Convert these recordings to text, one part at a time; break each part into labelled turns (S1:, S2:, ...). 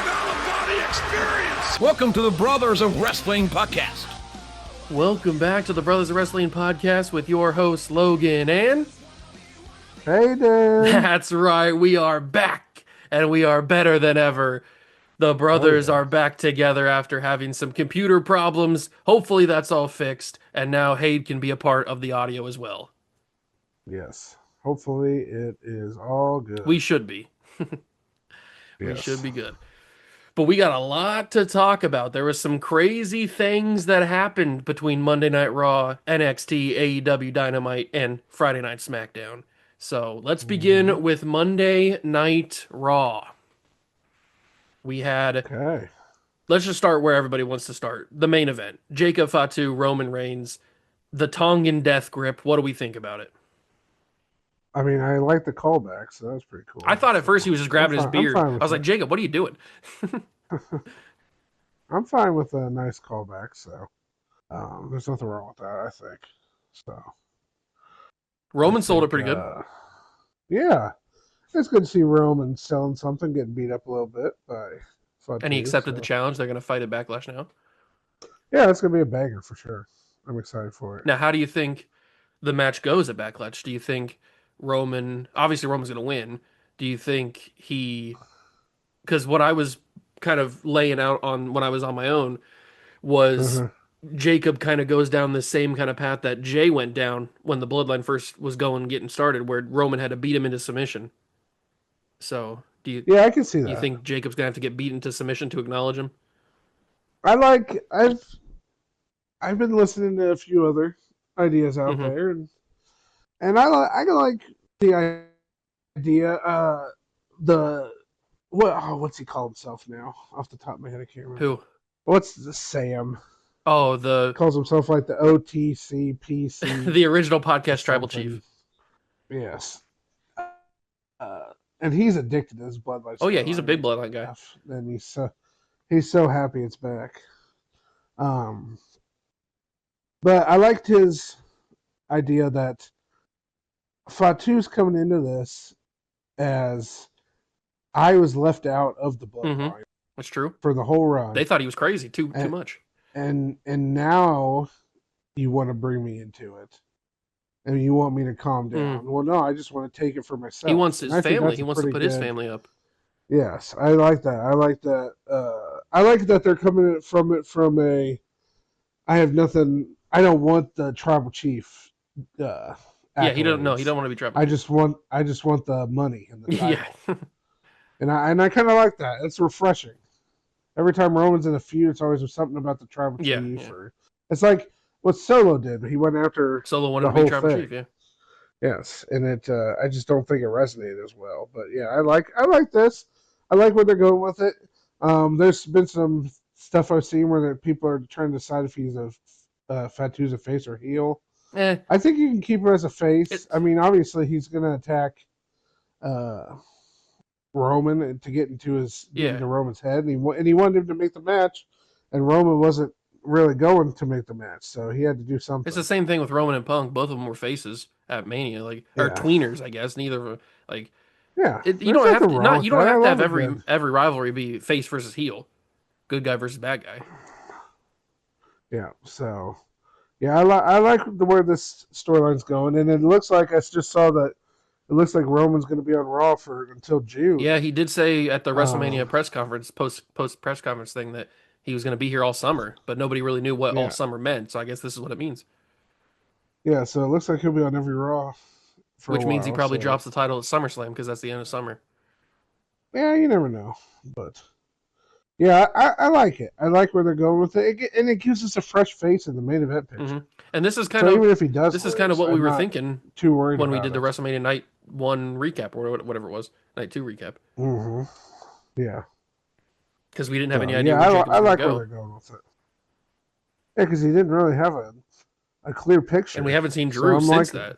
S1: out-of-body experience.
S2: Welcome to the Brothers of Wrestling podcast.
S3: Welcome back to the Brothers of Wrestling podcast with your hosts, Logan and...
S4: Hey, Dan.
S3: That's right, we are back, and we are better than ever. The brothers are back together after having some computer problems. Hopefully that's all fixed, and now Hayde can be a part of the audio as well.
S4: Yes. Hopefully it is all good.
S3: We should be. We
S4: Yes.
S3: should be good. But we got a lot to talk about. There was some crazy things that happened between Monday Night Raw, NXT, AEW Dynamite, and Friday Night SmackDown. So let's begin with Monday Night Raw. We had...
S4: Okay.
S3: Let's just start where everybody wants to start. The main event. Jacob Fatu, Roman Reigns, the Tongan Death Grip. What do we think about it?
S4: I mean, I like the callback, so that was pretty cool.
S3: I thought at first he was just grabbing his beard. I was
S4: it.
S3: like, Jacob, what are you doing?
S4: I'm fine with a nice callback, so there's nothing wrong with that, I think. So
S3: Roman sold it pretty good.
S4: Yeah. It's good to see Roman selling something, getting beat up a little bit by Fatu,
S3: And he accepted the challenge. They're going to fight at Backlash now.
S4: Yeah, it's going to be a banger for sure. I'm excited for it.
S3: Now, how do you think the match goes at Backlash? Do you think Roman... Obviously, Roman's going to win. Do you think he... Because what I was kind of laying out on when I was on my own was Jacob kind of goes down the same kind of path that Jay went down when the Bloodline first was getting started, where Roman had to beat him into submission. So,
S4: Yeah, I can see that.
S3: Do you think Jacob's going to have to get beaten into submission to acknowledge him?
S4: I've been listening to a few other ideas out there, and I like the idea. What's he call himself now? Off the top of my head, I can't remember.
S3: Who?
S4: What's the Sam?
S3: Oh,
S4: Calls himself like the OTCPC.
S3: the original podcast tribal chief.
S4: Yes. And he's addicted to his bloodline.
S3: Oh yeah, he's a big bloodline guy.
S4: And he's so happy it's back. But I liked his idea that Fatu's coming into this as I was left out of the bloodline.
S3: That's true.
S4: For the whole run.
S3: They thought he was crazy, too much.
S4: And now you want to bring me into it. And you want me to calm down. Well, no, I just want to take it for myself.
S3: He wants his family. He wants to put his family up.
S4: Yes, I like that. I like that. I like that they're coming from it from a. I have nothing. I don't want the tribal chief.
S3: Yeah, he don't know. He don't want to be tribal.
S4: I just want the money and the title.
S3: Yeah.
S4: and I kind of like that. It's refreshing. Every time Roman's in a feud, it's always something about the tribal chief.
S3: Yeah.
S4: Or it's like what Solo did. He went after
S3: Solo wanted
S4: the
S3: to be
S4: whole
S3: tribal
S4: thing.
S3: chief. Yeah.
S4: Yes, and it. I just don't think it resonated as well. But yeah, I like this. I like where they're going with it. There's been some stuff I've seen where people are trying to decide if he's Fatu's a face or heel. I think you can keep him as a face. I mean, obviously he's going to attack Roman to get into Roman's head, and he wanted him to make the match, and Roman wasn't really going to make the match, so he had to do something.
S3: It's the same thing with Roman and Punk. Both of them were faces at Mania, or tweeners, I guess. Neither of them, like.
S4: Yeah,
S3: you don't have to. You don't have to have every rivalry be face versus heel, good guy versus bad guy.
S4: Yeah. So, yeah, I like where this storyline's going, and it looks like I just saw that. It looks like Roman's going to be on Raw until June.
S3: Yeah, he did say at the WrestleMania press conference, post press conference thing, that he was going to be here all summer, but nobody really knew what all summer meant. So I guess this is what it means.
S4: Yeah. So it looks like he'll be on every Raw.
S3: Which means he probably drops the title at SummerSlam because that's the end of summer.
S4: Yeah, you never know. But, yeah, I like it. I like where they're going with it. And it gives us a fresh face in the main event picture.
S3: And this is kind of...
S4: even if he does
S3: this is kind of what we were thinking
S4: too worried
S3: when we did the WrestleMania Night 1 recap, or whatever it was. Night 2 recap.
S4: Yeah.
S3: Because we didn't have any idea
S4: where
S3: Jacob was going to go.
S4: I like where they're going with it. Yeah, because he didn't really have a clear picture.
S3: And we haven't seen Drew since that.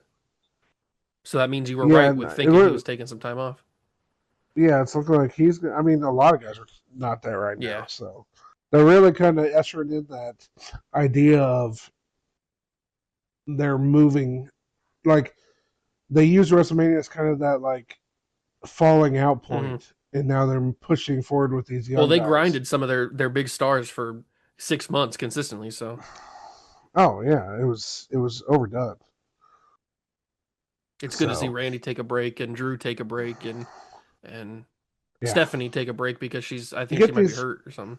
S3: So that means you were right with thinking he was taking some time off.
S4: Yeah, it's looking like a lot of guys are not there right now. So they're really kind of ushering in that idea of they're moving. Like, they use WrestleMania as kind of that, like, falling out point and now they're pushing forward with these
S3: Well,
S4: young
S3: they
S4: guys.
S3: grinded some of their big stars for 6 months consistently, so
S4: Oh yeah, it was overdone.
S3: it's good to see
S4: So
S3: Randy take a break and Drew take a break and
S4: yeah,
S3: Stephanie take a break because I
S4: you
S3: think she
S4: get
S3: might be
S4: these
S3: hurt or something.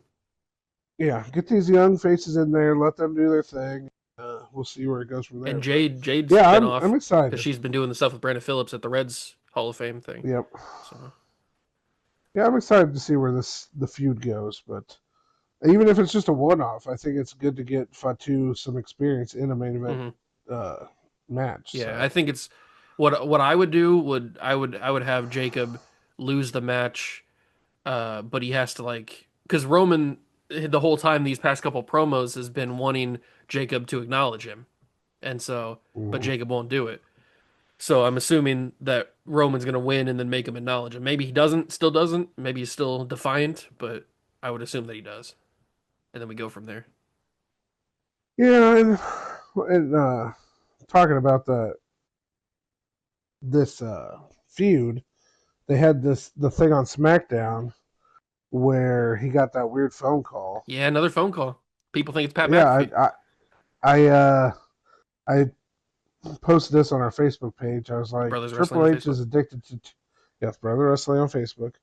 S4: get these young faces in there, let them do their thing. We'll see where it goes from there.
S3: And
S4: But
S3: Jade's
S4: yeah,
S3: been
S4: I'm
S3: off because
S4: excited.
S3: she's been doing the stuff with Brandon Phillips at the Reds Hall of Fame thing.
S4: Yep.
S3: So
S4: Yeah, I'm excited to see where the feud goes. But even if it's just a one-off, I think it's good to get Fatu some experience in a main event
S3: hmm
S4: uh, match.
S3: yeah,
S4: So
S3: I think it's what I would do would have Jacob lose the match, but he has to because Roman the whole time these past couple promos has been wanting Jacob to acknowledge him, and so but
S4: mhm.
S3: Jacob won't do it. So I'm assuming that Roman's gonna win and then make him acknowledge him. Maybe he doesn't, still doesn't. Maybe he's still defiant, but I would assume that he does, and then we go from there.
S4: Yeah, and talking about this feud, they had the thing on SmackDown where he got that weird phone call.
S3: Yeah, another phone call. People think it's Pat
S4: Yeah,
S3: McAfee.
S4: I posted this on our Facebook page. I was like,
S3: Brothers Wrestling
S4: Triple
S3: on
S4: H
S3: Facebook.
S4: is addicted to yes, Brother Wrestling on Facebook.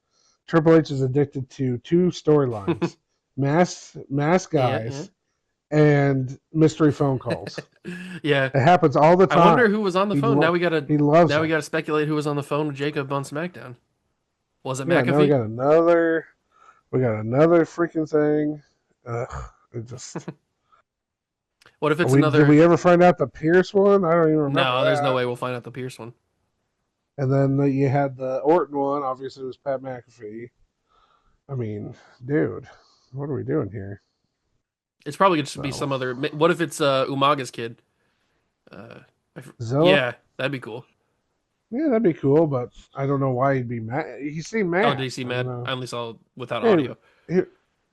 S4: Triple H is addicted to two storylines: mass
S3: Yeah,
S4: guys and mystery phone calls.
S3: yeah, yeah.
S4: It happens all the
S3: I wonder
S4: time.
S3: who was on the
S4: He
S3: phone.
S4: lo- he loves
S3: Now we
S4: them.
S3: gotta speculate who was on the phone with Jacob on SmackDown. Was it
S4: Yeah, now we
S3: McAfee?
S4: got another freaking thing. It just
S3: What if it's
S4: we did
S3: another?
S4: we ever find out the Pierce one? I don't even remember
S3: No, there's no
S4: that.
S3: way we'll find out the Pierce one.
S4: And then you had the Orton one. Obviously, it was Pat McAfee. I mean, dude, what are we doing here?
S3: It's probably just be
S4: So
S3: some other. What if it's Umaga's kid? Uh,
S4: Zilla,
S3: yeah, that'd be cool.
S4: yeah, that'd be cool, but I don't know why he'd be mad. He seemed
S3: Oh,
S4: mad.
S3: did you see
S4: I don't
S3: Mad?
S4: know.
S3: I only saw without
S4: Hey,
S3: audio.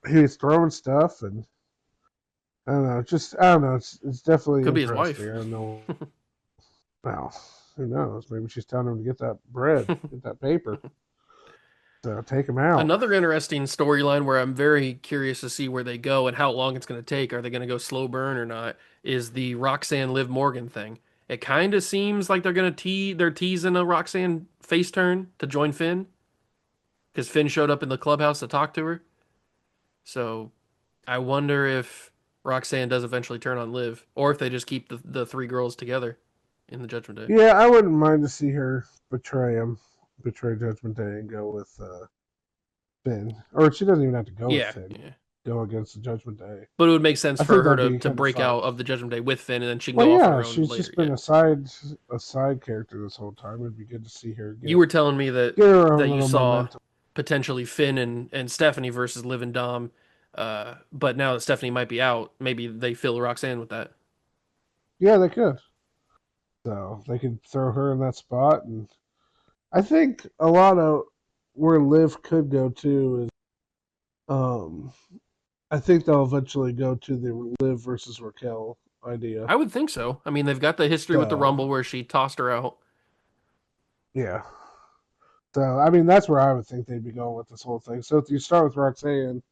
S4: he was throwing stuff, and I don't know. Just I don't know. It's definitely
S3: Could be his
S4: interesting.
S3: wife.
S4: I don't know. Well, who knows? Maybe she's telling him to get that bread, get that paper. So take him out.
S3: Another interesting storyline where I'm very curious to see where they go and how long it's going to take. Are they going to go slow burn or not? Is the Roxanne Liv Morgan thing? It kind of seems like they're teasing a Roxanne face turn to join Finn because Finn showed up in the clubhouse to talk to her. So I wonder if Roxanne does eventually turn on Liv, or if they just keep the three girls together in the Judgment Day.
S4: Yeah, I wouldn't mind to see her betray Judgment Day, and go with Finn. Or she doesn't even have to go with
S3: Yeah,
S4: Finn.
S3: yeah.
S4: Go against the Judgment Day.
S3: But it would make sense
S4: I
S3: for
S4: think
S3: her
S4: that'd be
S3: to
S4: kind of
S3: break
S4: fun.
S3: out of the Judgment Day with Finn, and then she can
S4: Well,
S3: go off on
S4: yeah,
S3: her own
S4: she's
S3: later.
S4: just been
S3: Yeah.
S4: a side character this whole time. It'd be good to see her
S3: You were telling me
S4: get her own
S3: that you
S4: little
S3: saw
S4: momentum.
S3: potentially Finn and Stephanie versus Liv and Dom, but now that Stephanie might be out, maybe they fill Roxanne with that.
S4: Yeah, they could. So they could throw her in that spot, and I think a lot of where Liv could go to is, um, I think they'll eventually go to the Liv versus Raquel idea.
S3: I would think so. I mean, they've got the history with the
S4: So
S3: Rumble where she tossed her out.
S4: yeah. So I mean, that's where I would think they'd be going with this whole thing. So if you start with Roxanne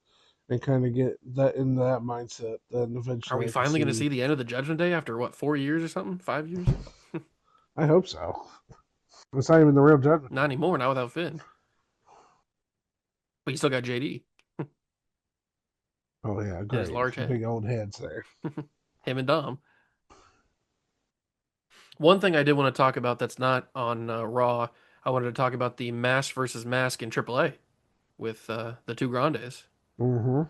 S4: and kind of get that into that mindset, then
S3: Are we
S4: eventually I can
S3: finally going to
S4: see.
S3: see the end of the Judgment Day after what, 4 years or something? 5 years?
S4: I hope so. It's not even the real Judgment
S3: Not
S4: Day
S3: anymore.
S4: anymore.
S3: Not without Finn. But you still got JD
S4: Oh yeah,
S3: and his
S4: great,
S3: large head.
S4: big old heads there.
S3: Him and Dom. One thing I did want to talk about that's not on Raw. I wanted to talk about the Mask versus Mask in AAA with the two Grandes.
S4: Mm-hmm.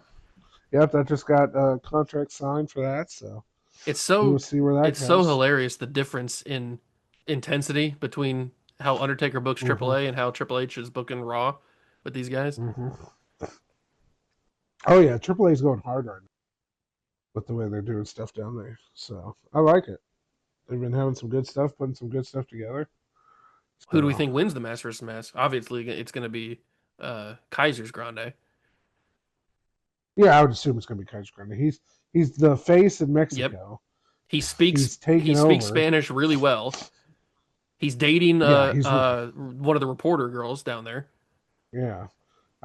S4: Yep, that just got a contract signed for that, so
S3: It's
S4: we'll
S3: so
S4: see where that
S3: it's so
S4: goes.
S3: hilarious the difference in intensity between how Undertaker books
S4: Mm-hmm.
S3: AAA and how Triple H is booking Raw with these guys.
S4: Mm-hmm. Oh yeah, Triple A's going hard right now with the way they're doing stuff down there. So I like it. They've been having some good stuff, putting some good stuff together.
S3: Who do we
S4: So
S3: think wins the Mask versus Mask? Obviously, it's going to be Kaiser's Grande.
S4: yeah, I would assume it's going to be Kaiser Grande. He's the face in
S3: Yep,
S4: Mexico.
S3: he speaks
S4: He's taken over.
S3: Spanish really well. He's dating
S4: Yeah, he's
S3: one of the reporter girls down there.
S4: yeah.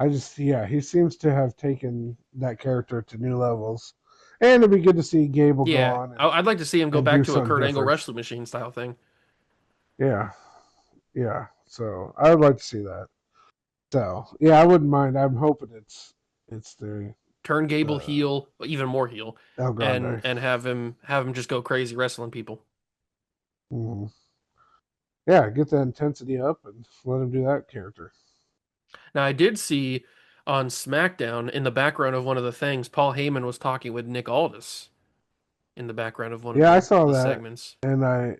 S4: He seems to have taken that character to new levels, and it'd be good to see Gable go
S3: Yeah,
S4: on
S3: I'd like to see him go
S4: and
S3: back
S4: do
S3: to a
S4: something
S3: Kurt Angle
S4: different.
S3: wrestling machine style thing.
S4: Yeah, yeah. So I would like to see that. So yeah, I wouldn't mind. I'm hoping it's
S3: Turn Gable
S4: the
S3: heel, even more heel,
S4: El Grande.
S3: and have him just go crazy wrestling people.
S4: Hmm. Yeah, get the intensity up and let him do that character.
S3: Now I did see on SmackDown in the background of one of the things, Paul Heyman was talking with Nick Aldis in the background of one of
S4: Yeah, I saw
S3: the
S4: that,
S3: segments.
S4: and I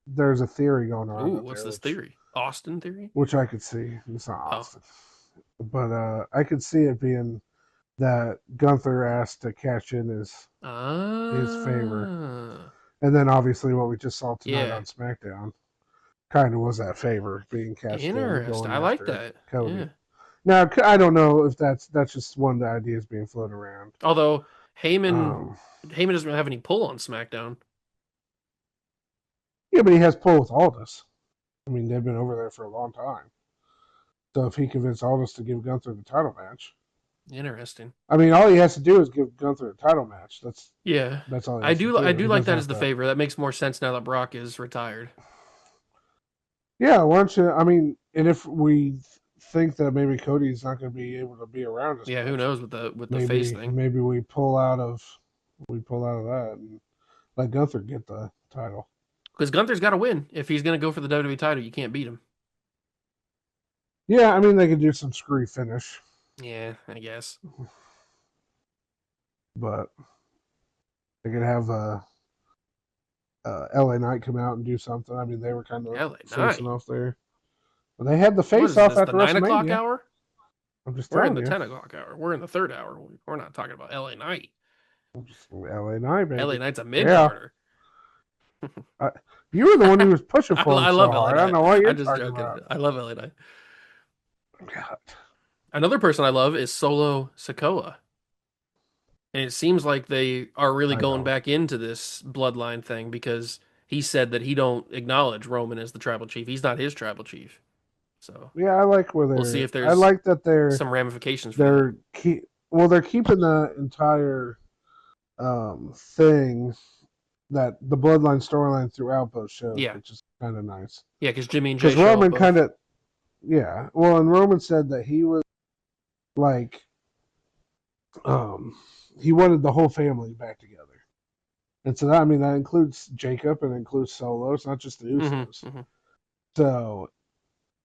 S4: there's a theory going around
S3: Ooh,
S4: out
S3: what's
S4: there,
S3: this theory? Austin theory?
S4: which I could see. It's not
S3: Oh,
S4: Austin, but I could see it being that Gunther asked to cash in his favor,
S3: ah,
S4: and then obviously what we just saw tonight
S3: yeah,
S4: on SmackDown kind of was that favor being cashed in,
S3: interesting.
S4: going
S3: I like
S4: after
S3: that.
S4: Cody.
S3: Yeah.
S4: Now I don't know if that's just one of the ideas being floated around.
S3: Although Heyman
S4: Um,
S3: Heyman doesn't really have any pull on SmackDown.
S4: yeah, but he has pull with Aldis. I mean, they've been over there for a long time. So if he convinced Aldis to give Gunther the title match,
S3: Interesting.
S4: I mean, all he has to do is give Gunther a title match.
S3: Yeah.
S4: That's all he
S3: I
S4: has to
S3: do I
S4: do.
S3: do
S4: He
S3: like
S4: doesn't
S3: that
S4: have
S3: as the
S4: to.
S3: favor. That makes more sense now that Brock is retired.
S4: Yeah, why don't you? I mean, and if we think that maybe Cody's not going to be able to be around as
S3: Yeah, who
S4: much,
S3: knows with the face
S4: maybe
S3: thing.
S4: maybe we pull out of that and let Gunther get the title.
S3: Because Gunther's got to win. If he's going to go for the WWE title, you can't beat him.
S4: Yeah, I mean they could do some screwy finish,
S3: Yeah, I guess.
S4: but they could have LA Knight come out and do something. I mean they were kind of
S3: LA
S4: facing
S3: Knight.
S4: off there. But they had the
S3: What
S4: face
S3: is
S4: off
S3: this? The
S4: after
S3: 9 o'clock
S4: WrestleMania.
S3: hour?
S4: I'm just
S3: We're in
S4: telling
S3: the
S4: you.
S3: 10 o'clock hour. We're in the third hour. We're not talking about LA Knight.
S4: LA Knight,
S3: LA
S4: baby.
S3: Knight's a mid
S4: Yeah.
S3: Carter.
S4: I, you were the one who was pushing for him
S3: I
S4: so
S3: love LA
S4: hard. I don't
S3: Knight.
S4: know what you're
S3: I'm just
S4: talking
S3: joking.
S4: about.
S3: I love LA Knight.
S4: God.
S3: Another person I love is Solo Sikoa. And it seems like they are really
S4: I
S3: going
S4: don't.
S3: back into this bloodline thing because he said that he don't acknowledge Roman as the tribal chief. He's not his tribal chief. So
S4: Yeah, I like where
S3: we'll see
S4: they're.
S3: if
S4: I
S3: there's
S4: like that
S3: some ramifications for that.
S4: they're keep. Well, they're keeping the entire thing that the bloodline storyline throughout both shows,
S3: Yeah.
S4: which is kind of nice.
S3: Yeah, because Jimmy and Jay
S4: Because
S3: show up
S4: Roman kind
S3: both.
S4: of, yeah. Well, and Roman said that he was like, um, he wanted the whole family back together. And so that, I mean, that includes Jacob and includes Solo. It's not just the Usos.
S3: Hmm.
S4: So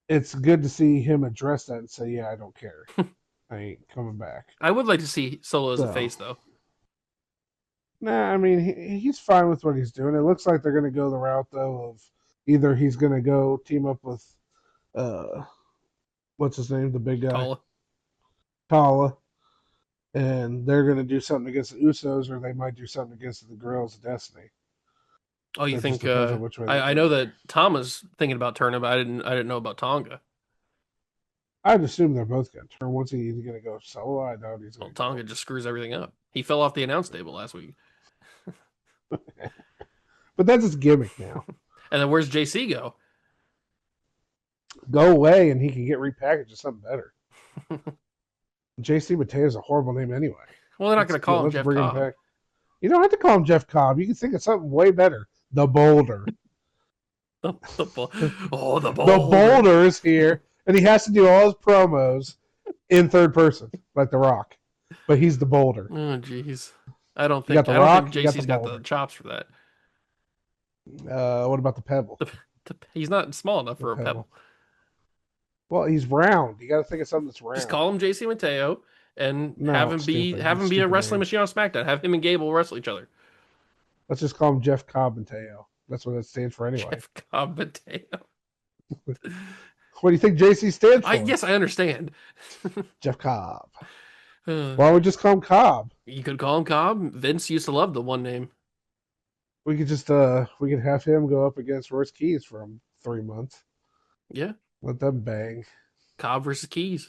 S4: it's good to see him address that and say, "Yeah, I don't care. I ain't coming back."
S3: I would like to see Solo as a
S4: So,
S3: face, though.
S4: nah, I mean, he's fine with what he's doing. It looks like they're going to go the route though of either he's going to go team up with, uh, what's his name, the big guy,
S3: Tala.
S4: Tala, and they're going to do something against the Usos, or they might do something against the Guerrillas of Destiny.
S3: Oh, you
S4: It just
S3: think?
S4: depends on which way they
S3: I
S4: go.
S3: know that Tom was thinking about turning, but I didn't know about Tonga.
S4: I'd assume they're both going to turn. Once he's going to go solo, I doubt he's
S3: Well,
S4: going to
S3: Tonga
S4: go.
S3: just screws everything up. He fell off the announce table last week.
S4: But that's his gimmick now.
S3: And then where's JC go?
S4: Go away, and he can get repackaged as something better. JC Mateo is a horrible name anyway.
S3: Well, they're not going to call him
S4: Let's
S3: Jeff
S4: bring him
S3: Cobb.
S4: back. You don't have to call him Jeff Cobb. You can think of something way better. The Boulder.
S3: The
S4: The
S3: Boulder.
S4: Boulder is here, and he has to do all his promos in third person, like The Rock. But he's the Boulder.
S3: Oh, jeez.
S4: You got The
S3: I don't think
S4: Rock, you got the
S3: JC's got the
S4: Boulder.
S3: chops for that.
S4: What about the Pebble?
S3: He's not small enough
S4: The
S3: for a
S4: Pebble.
S3: pebble.
S4: Well, he's round. You got to think of something that's
S3: Just
S4: round.
S3: call him JC Mateo and
S4: No, stupid.
S3: have him be a
S4: Stupid
S3: wrestling
S4: name.
S3: machine on SmackDown. Have him and Gable wrestle each other.
S4: Let's just call him Jeff Cobb and Teo. That's what it stands for anyway.
S3: Jeff Cobb Mateo.
S4: What do you think JC stands for?
S3: Yes, I understand.
S4: Jeff Cobb.
S3: Uh,
S4: Why don't we just call him Cobb?
S3: you could call him Cobb. Vince used to love the one name.
S4: We could just we could have him go up against Royce Keys for 3 months.
S3: Yeah,
S4: Let them bang.
S3: Cobb versus Keys.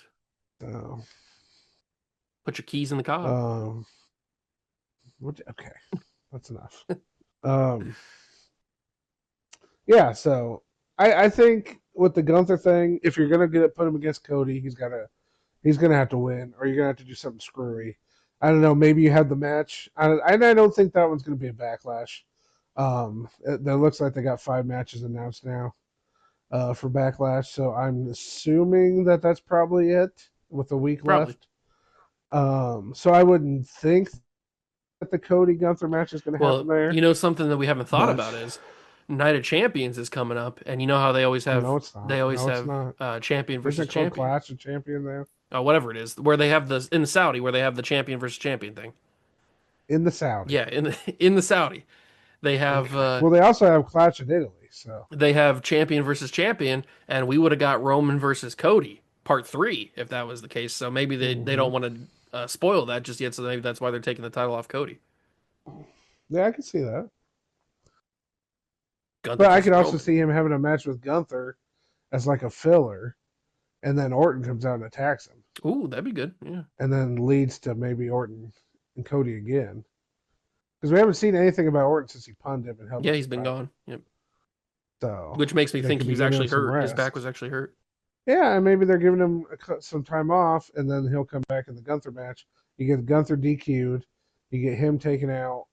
S4: Um,
S3: Put your keys in the Cobb.
S4: okay, that's enough. Um, yeah, so I think with the Gunther thing, if you're gonna put him against Cody, he's gonna have to win, or you're gonna have to do something screwy. I don't know. Maybe you have the match, and I don't think that one's gonna be a backlash. It looks like they got 5 matches announced now for backlash, so I'm assuming that that's probably it with a week
S3: Probably.
S4: left. So I wouldn't think that the Cody Gunther match is gonna happen
S3: Well,
S4: there.
S3: you know something that we haven't thought
S4: But
S3: about is Night of Champions is coming up, and you know how
S4: no, it's not. No, it's not.
S3: champion
S4: Isn't
S3: versus
S4: it called
S3: champion,
S4: Clash of Champion there?
S3: whatever it is, where they have the in Saudi where they have the champion versus champion thing.
S4: In the Saudi.
S3: Yeah, in the Saudi, they have
S4: Okay. Well, they also have Clash in Italy, so
S3: champion versus champion, and we would have got Roman versus Cody part 3 if that was the case. So maybe they don't want to spoil that just yet. So maybe that's why they're taking the title off Cody.
S4: yeah, I can see that.
S3: Gunther
S4: But I
S3: versus
S4: could also
S3: Roman.
S4: see him having a match with Gunther as like a filler, and then Orton comes out and attacks him,
S3: Ooh, that'd be good. Yeah,
S4: and then leads to maybe Orton and Cody again. Because we haven't seen anything about Orton since he punned him and held
S3: yeah,
S4: up
S3: he's
S4: the
S3: been
S4: title.
S3: gone. Yep.
S4: So
S3: Which makes me
S4: they
S3: think
S4: could be
S3: he's
S4: giving him
S3: actually
S4: some
S3: hurt. His back
S4: rest.
S3: was actually hurt.
S4: Yeah, and maybe they're giving him some time off, and then he'll come back in the Gunther match. You get Gunther DQ'd, you get him taking out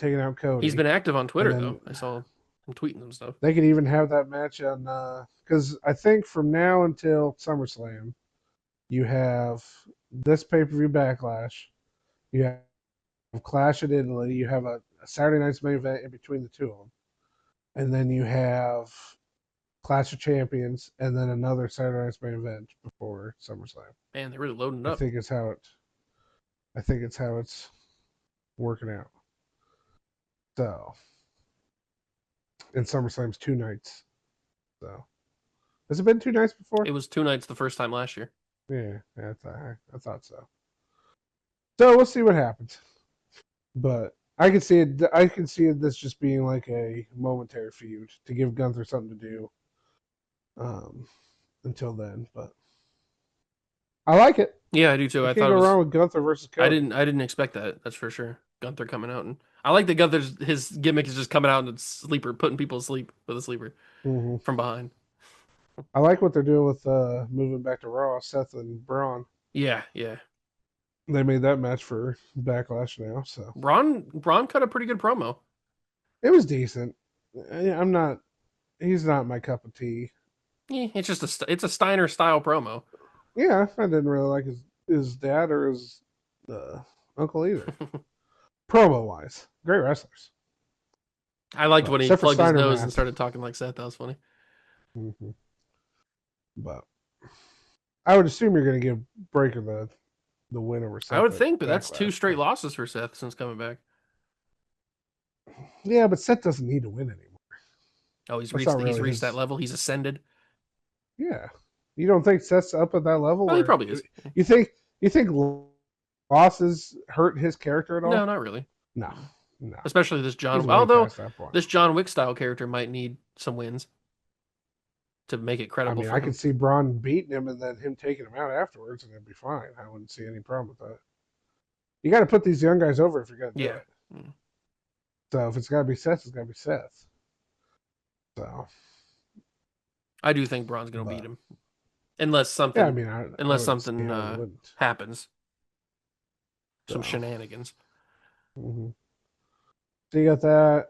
S3: He's
S4: Cody,
S3: been active on
S4: and
S3: Twitter though.
S4: then
S3: I saw him tweeting some stuff.
S4: they could even have that match on because I think from now until SummerSlam, you have this pay per view Backlash, you have Clash at Italy, you have a Saturday night's main event in between the two of them, and then you have Clash of Champions, and then another Saturday night's main event before SummerSlam.
S3: Man, they're really loading it
S4: I
S3: up.
S4: think it's how it. I think it's how it's working out. So, and SummerSlam's 2 nights. So, has it been 2 nights before?
S3: It was 2 nights the first time last year.
S4: Yeah, I thought so. So we'll see what happens. But I can see it. I can see this just being like a momentary feud to give Gunther something to do. Um, until then, but I like it.
S3: Yeah, I do too.
S4: You
S3: I
S4: can't
S3: thought it
S4: go
S3: was.
S4: wrong with Gunther versus Cody.
S3: I didn't expect that. That's for sure. Gunther coming out, and I like that Gunther's his gimmick is just coming out and sleeper, putting people to sleep with a sleeper
S4: Mm-hmm.
S3: from behind.
S4: I like what they're doing with moving back to Raw, Seth and Braun.
S3: Yeah, yeah.
S4: They made that match for Backlash now, so
S3: Braun cut a pretty good promo.
S4: it was decent. I'm not. He's not my cup of tea.
S3: Yeah, it's just it's a Steiner style promo.
S4: Yeah, I didn't really like his dad or his uncle either. Promo wise, great wrestlers.
S3: I liked
S4: But
S3: when he
S4: except for
S3: plugged his
S4: Steiner
S3: nose
S4: Matt.
S3: and started talking like Seth. That was funny.
S4: Mm-hmm. But I would assume you're going to give Breaker the win over Seth.
S3: I would think, but that's
S4: Backlash,
S3: 2 straight
S4: but...
S3: losses for Seth since coming back.
S4: Yeah, but Seth doesn't need to win anymore.
S3: Oh, he's
S4: That's
S3: reached
S4: not really
S3: he's reached
S4: his...
S3: that level. He's ascended.
S4: Yeah, you don't think Seth's up at that level?
S3: Well, he probably is.
S4: You think losses hurt his character at all?
S3: No, not really.
S4: No.
S3: Especially this John.
S4: He's way
S3: Although
S4: past that point.
S3: this John Wick style character might need some wins to make it
S4: I
S3: credible.
S4: mean,
S3: for
S4: I
S3: him.
S4: could see Braun beating him and then him taking him out afterwards, and it'd be fine. I wouldn't see any problem with that. You got to put these young guys over if you're going to do it.
S3: Mm.
S4: So if it's got to be Seth, it's got to be Seth. So
S3: I do think Braun's going to beat him, unless something.
S4: Yeah, I mean,
S3: unless something happens, some
S4: So.
S3: shenanigans.
S4: Mm-hmm. So you got that.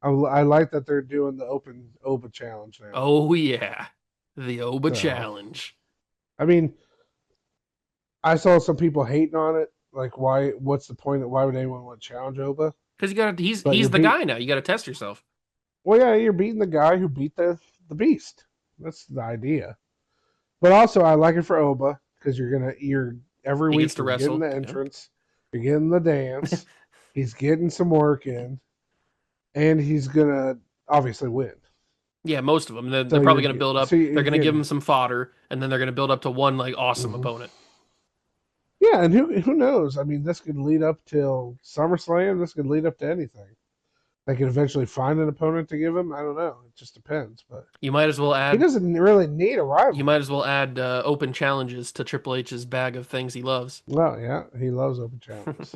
S4: I like that they're doing the open Oba challenge now.
S3: Oh yeah, the Oba challenge.
S4: I mean, I saw some people hating on it. Like, why? What's the point? Why would anyone want to challenge Oba?
S3: Because he's the guy now. You got to test yourself.
S4: Well, yeah, you're beating the guy who beat the beast. That's the idea. But also, I like it for Oba because you're every week you're getting the entrance, you're getting the dance, he's getting some work in, and he's gonna obviously win.
S3: Yeah, most of them. They're probably going to build up. They're going to give him some fodder, and then they're going to build up to one like awesome opponent.
S4: Yeah, and who knows? I mean, this could lead up till SummerSlam. This could lead up to anything. They could eventually find an opponent to give him. I don't know. It just depends. But
S3: you might as well add.
S4: He doesn't really need a rival.
S3: You might as well add open challenges to Triple H's bag of things he loves.
S4: Well, yeah, he loves open challenges.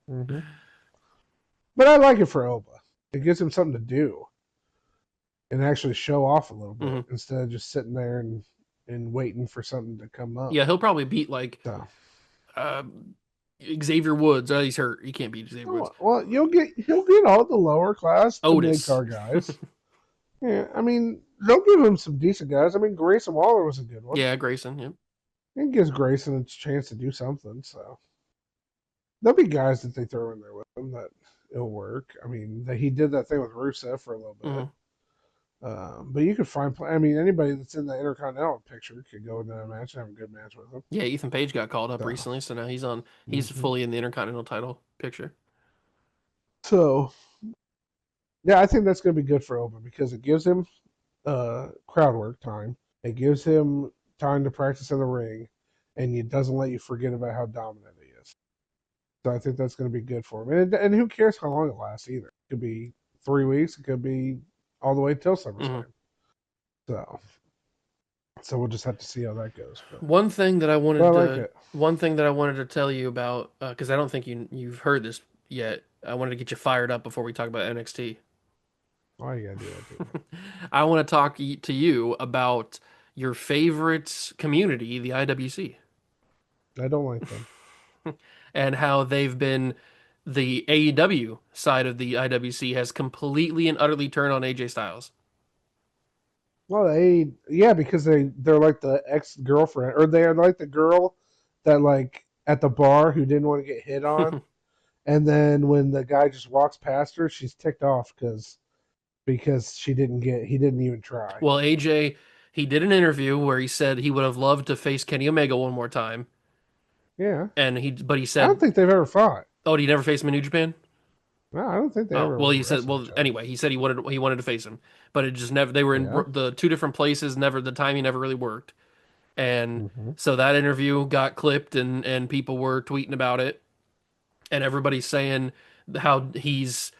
S4: But I like it for Oba. It gives him something to do. and actually show off a little bit
S3: Mhm.
S4: instead of just sitting there and waiting for something to come up.
S3: Yeah, he'll probably beat like
S4: So,
S3: uh, Xavier Woods. Oh, he's hurt. He can't beat Xavier Woods.
S4: well, he'll get all the lower class, the mid
S3: Otis.
S4: card guys. Yeah, I mean, they'll give him some decent guys. I mean, Grayson Waller was a good one.
S3: Yeah, Grayson. Yep.
S4: It gives Grayson a chance to do something. So there'll be guys that they throw in there with him that it'll work. I mean, he did that thing with Rusev for a little bit.
S3: Mhm.
S4: But you could find, I mean, anybody that's in the Intercontinental picture could go into that match and have a good match with him.
S3: Yeah, Ethan Page got called up
S4: So,
S3: recently, so now he's on. He's
S4: mhm.
S3: fully in the Intercontinental title picture.
S4: So, yeah, I think that's going to be good for Owen because it gives him crowd work time. It gives him time to practice in the ring, and it doesn't let you forget about how dominant he is. So I think that's going to be good for him. And who cares how long it lasts either? It could be 3 weeks. It could be all the way till SummerSlam. So we'll just have to see how that goes. But
S3: One thing that I wanted
S4: I like
S3: to
S4: it.
S3: one thing that I wanted to tell you about because I don't think you've heard this yet. I wanted to get you fired up before we talk about NXT.
S4: Why you gotta do that to me?
S3: I want to talk to you about your favorite community, the IWC,
S4: I don't like them.
S3: and how they've been the AEW side of the IWC has completely and utterly turned on AJ Styles.
S4: Well, yeah, because they're like the ex girlfriend, or they're like the girl that like at the bar who didn't want to get hit on, and then when the guy just walks past her, she's ticked off because he didn't even try.
S3: Well, AJ, he did an interview where he said he would have loved to face Kenny Omega one more time,
S4: Yeah,
S3: and he
S4: I don't
S3: said,
S4: think they've ever fought.
S3: "Oh, did he never face him in New Japan?"
S4: No, I don't think they
S3: Oh,
S4: ever
S3: well, he said,
S4: wrestled
S3: well,
S4: each other.
S3: anyway, he said he wanted to face him, but it just never. They were in
S4: Yeah.
S3: the two different places. Never the timing never really worked, and
S4: Mm-hmm.
S3: so that interview got clipped, and people were tweeting about it, and everybody's saying how he's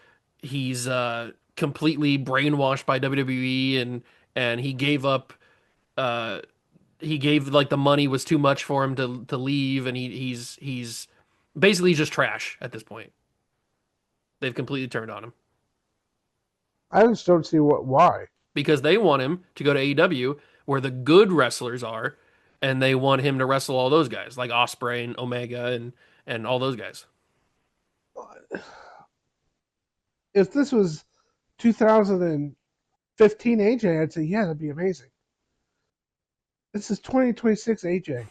S3: completely brainwashed by WWE, and he gave up. Uh, he gave like the money was too much for him to leave, and he's basically just trash at this point. They've completely turned on him.
S4: I just don't see why.
S3: Because they want him to go to AEW where the good wrestlers are, and they want him to wrestle all those guys like Osprey and Omega and all those guys.
S4: If this was 2015 AJ, I'd say yeah, that'd be amazing. This is 2026 AJ.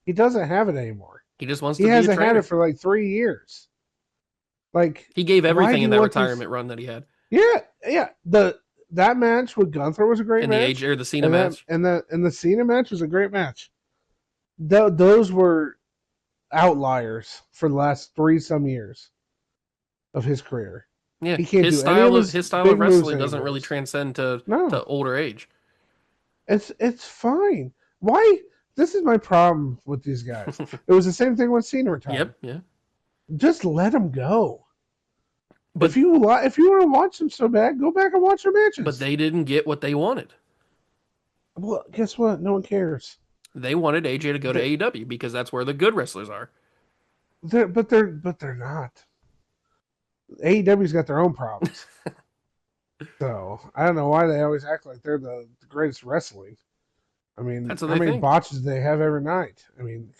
S4: He doesn't have it anymore.
S3: He just wants
S4: He
S3: to be a
S4: hasn't had
S3: trainer.
S4: it for like 3 years. Like
S3: He gave
S4: why do
S3: everything
S4: you
S3: in that
S4: want
S3: retirement run that he had,
S4: Yeah. That match with Gunther was a great
S3: and the
S4: match,
S3: AJ or the Cena
S4: and
S3: match.
S4: the Cena match was a great match. Those were outliers for the last 3 some years of his career.
S3: Yeah,
S4: He can't do any of his
S3: his style of
S4: big moves
S3: wrestling doesn't
S4: anymore.
S3: really transcend to
S4: No,
S3: older age.
S4: it's fine. Why? This is my problem with these guys. It was the same thing when Cena retired.
S3: Yep, yeah.
S4: Just let him go.
S3: But
S4: if you want to watch them so bad, go back and watch their matches.
S3: but they didn't get what they wanted.
S4: Well, guess what? No one cares.
S3: They wanted AJ to go to AEW because that's where the good wrestlers are.
S4: But they're not. AEW's got their own problems. So I don't know why they always act like they're the greatest wrestling. I mean,
S3: That's what
S4: how
S3: they
S4: many
S3: think.
S4: botches do they have every night? I mean,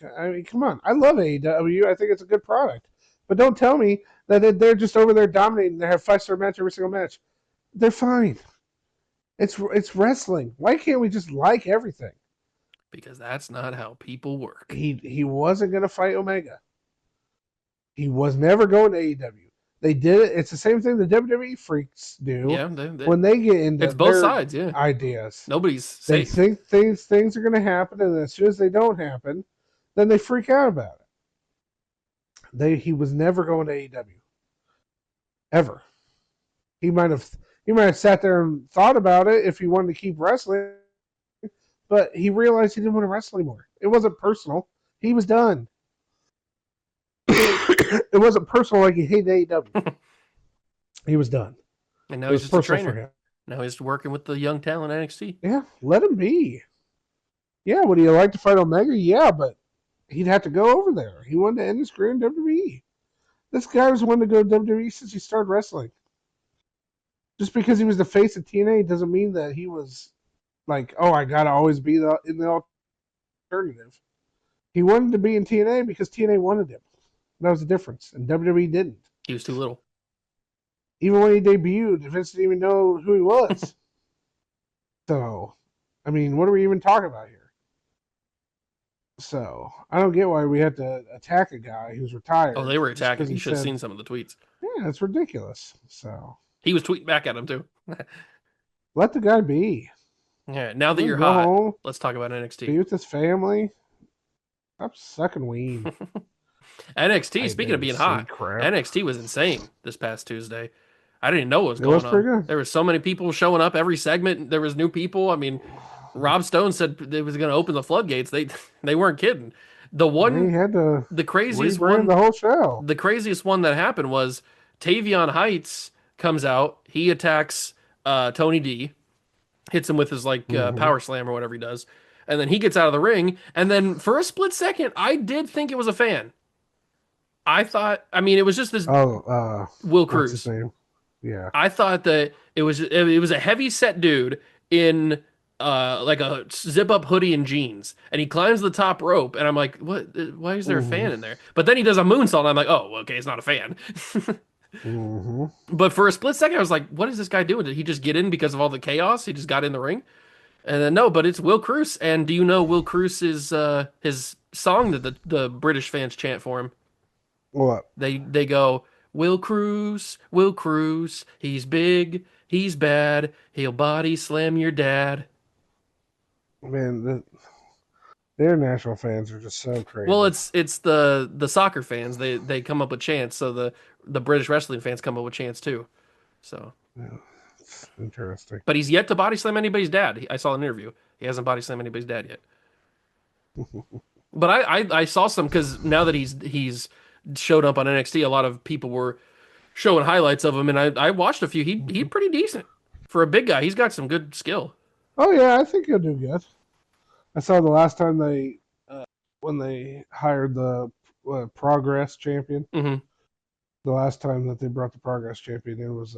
S4: come on. I love AEW. I think it's a good product. But don't tell me that they're just over there dominating. They have 5-star match every single match. They're fine. It's wrestling. Why can't we just like everything?
S3: Because that's not how people work.
S4: He wasn't going to fight Omega. He was never going to AEW. They did it. It's the same thing the WWE freaks do.
S3: Yeah,
S4: when they get into
S3: it's both
S4: their
S3: sides. Yeah,
S4: ideas.
S3: nobody's
S4: They
S3: safe.
S4: think things are going to happen, and as soon as they don't happen, then they freak out about it. He was never going to AEW, ever. He might have sat there and thought about it if he wanted to keep wrestling, but he realized he didn't want to wrestle anymore. It wasn't personal. He was done. It wasn't personal like he hated AEW. He was done.
S3: And now
S4: It
S3: he's
S4: was
S3: just a
S4: personal for
S3: trainer.
S4: him.
S3: Now he's working with the young talent NXT.
S4: Yeah, let him be. Yeah, would he like to fight Omega? Yeah, but he'd have to go over there. He wanted to end his career in WWE. This guy was wanting to go to WWE since he started wrestling. Just because he was the face of TNA doesn't mean that he was like, oh, I gotta always be in the alternative. He wanted to be in TNA because TNA wanted him. That was the difference, and WWE didn't.
S3: He was too little.
S4: Even when he debuted, Vince didn't even know who he was. So, I mean, what are we even talking about here? So, I don't get why we had to attack a guy who's retired.
S3: Oh, they were
S4: just
S3: attacking.
S4: 'cause
S3: You
S4: he
S3: should have
S4: said,
S3: seen some of the tweets.
S4: yeah, that's ridiculous. So,
S3: He was tweeting back at him too.
S4: let the guy be.
S3: Yeah. Now that
S4: Let him
S3: you're
S4: go
S3: hot,
S4: home,
S3: let's talk about
S4: be
S3: NXT.
S4: with his family. Stop sucking weed.
S3: NXT. Speaking of being hot,
S4: crap.
S3: NXT was insane this past Tuesday. I didn't even know what was
S4: It
S3: going
S4: was pretty
S3: on.
S4: good.
S3: There were so many people showing up every segment. There was new people. I mean, Rob Stone said they was going to open the floodgates. They weren't kidding.
S4: He had to
S3: The craziest
S4: rebrand
S3: one,
S4: the whole show.
S3: the craziest one that happened was Tavion Heights comes out. He attacks Tony D, hits him with his power slam or whatever he does, and then he gets out of the ring. And then for a split second, I did think it was a fan. I thought, I mean, it was just this
S4: Oh,
S3: Will
S4: what's his
S3: Cruz.
S4: name? Yeah.
S3: I thought that it was a heavy set dude in like a zip up hoodie and jeans, and he climbs the top rope, and I'm like, what? Why is there a fan in there? But then he does a moonsault, and I'm like, oh, okay, it's not a fan. But for a split second, I was like, what is this guy doing? Did he just get in because of all the chaos? He just got in the ring, and then no, but it's Will Cruz. And do you know Will Cruz's his song that the British fans chant for him?
S4: What?
S3: They go, Will Cruz, he's big, he's bad, he'll body slam your dad.
S4: Man, the international fans are just so crazy.
S3: Well, it's the soccer fans. They come up with chants, so the British wrestling fans come up with chants too. So,
S4: yeah, it's interesting.
S3: but he's yet to body slam anybody's dad. I saw an interview. He hasn't body slammed anybody's dad yet. But I saw some because now that he's showed up on NXT, a lot of people were showing highlights of him, and I watched a few. He's pretty decent for a big guy. He's got some good skill.
S4: Oh yeah, I think he'll do good. I saw the last time when they hired the Progress champion.
S3: Mm-hmm.
S4: The last time that they brought the Progress champion in was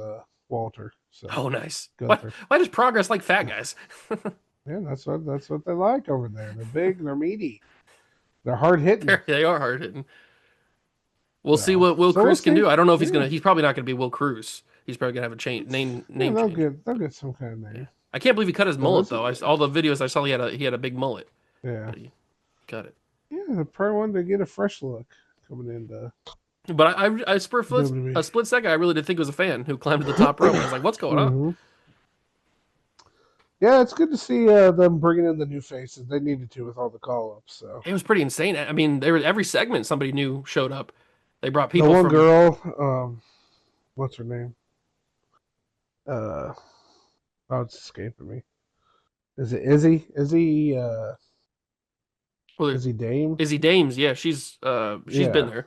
S4: Walter. So
S3: Oh, nice.
S4: Gunther.
S3: Why does Progress like fat guys?
S4: Yeah, that's what they like over there. They're big, they're meaty, they're hard hitting.
S3: They are hard hitting. We'll see what Will Cruz can do. I don't know if he's gonna. He's probably not gonna be Will Cruz. He's probably gonna have a name change.
S4: They'll get some kind of name.
S3: Yeah. I can't believe he cut his mullet though. All the videos I saw, he had a big mullet.
S4: Yeah,
S3: But he cut it.
S4: yeah. They probably wanted to get a fresh look coming into.
S3: But I a split second, I really did think it was a fan who climbed to the top rope. I was like, what's going on?
S4: Yeah, it's good to see them bringing in the new faces. They needed to with all the call-ups. So
S3: It was pretty insane. I mean, every segment somebody new showed up. They brought people.
S4: The one
S3: from
S4: girl, what's her name? Oh, it's escaping me. Is it Izzy? Izzy Dame?
S3: Izzy Dames, yeah, she's been there.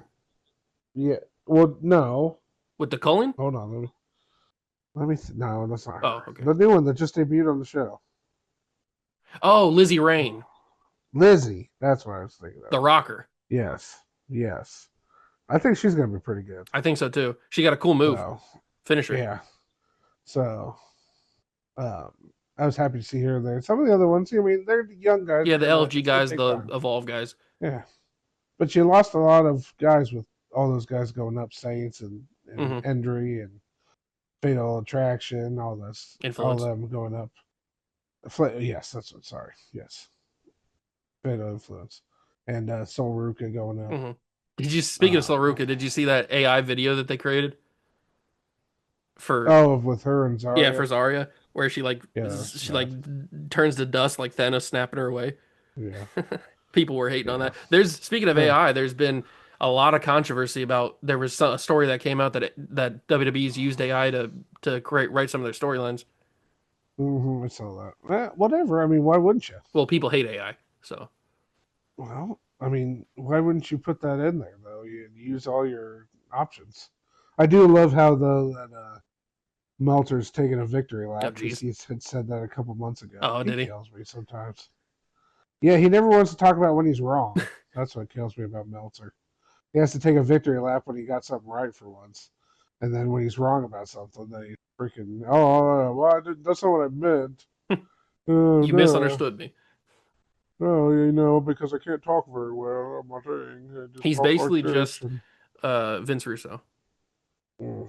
S4: Yeah. Well, no.
S3: With the colon?
S4: Hold on. Let me. No, that's not her.
S3: Oh, okay.
S4: The new one that just debuted on the show.
S3: Oh, Lizzie Rain.
S4: Lizzie. That's what I was thinking of.
S3: The rocker.
S4: Yes. I think she's gonna be pretty good.
S3: I think so too. She got a cool move. Finisher.
S4: Yeah. So, I was happy to see her there. Some of the other ones, I mean, they're the young guys.
S3: Yeah, the LFG guys, the Evolve guys.
S4: Yeah. But you lost a lot of guys with all those guys going up, Saints and Endry and Fatal Attraction, all this.
S3: Influence.
S4: All them going up. Yes, that's what, sorry. Yes. Fatal Influence. And Sol Ruka going up.
S3: Mm-hmm. Speaking of Sol Ruka, did you see that AI video that they created?
S4: With her and Zarya?
S3: Yeah, for Zarya, where she turns to dust like Thanos snapping her away.
S4: Yeah.
S3: People were hating on that. Speaking of AI, there's been a lot of controversy about. There was a story that came out that WWE's used AI to write some of their storylines.
S4: I saw that. Whatever. I mean, why wouldn't you?
S3: Well, people hate AI, so.
S4: Well, I mean, why wouldn't you put that in there though? You use all your options. I do love how that Meltzer's taking a victory lap. He had said that a couple months ago.
S3: Oh, did he?
S4: Kills me sometimes. Yeah, he never wants to talk about when he's wrong. That's what kills me about Meltzer. He has to take a victory lap when he got something right for once, and then when he's wrong about something, then freaking. Oh, well, that's not what I meant. Oh
S3: You
S4: no,
S3: misunderstood me.
S4: no, because I can't talk very well. I'm not saying. I just
S3: He's
S4: talk like
S3: basically
S4: this,
S3: just
S4: and
S3: Vince Russo.
S4: mm,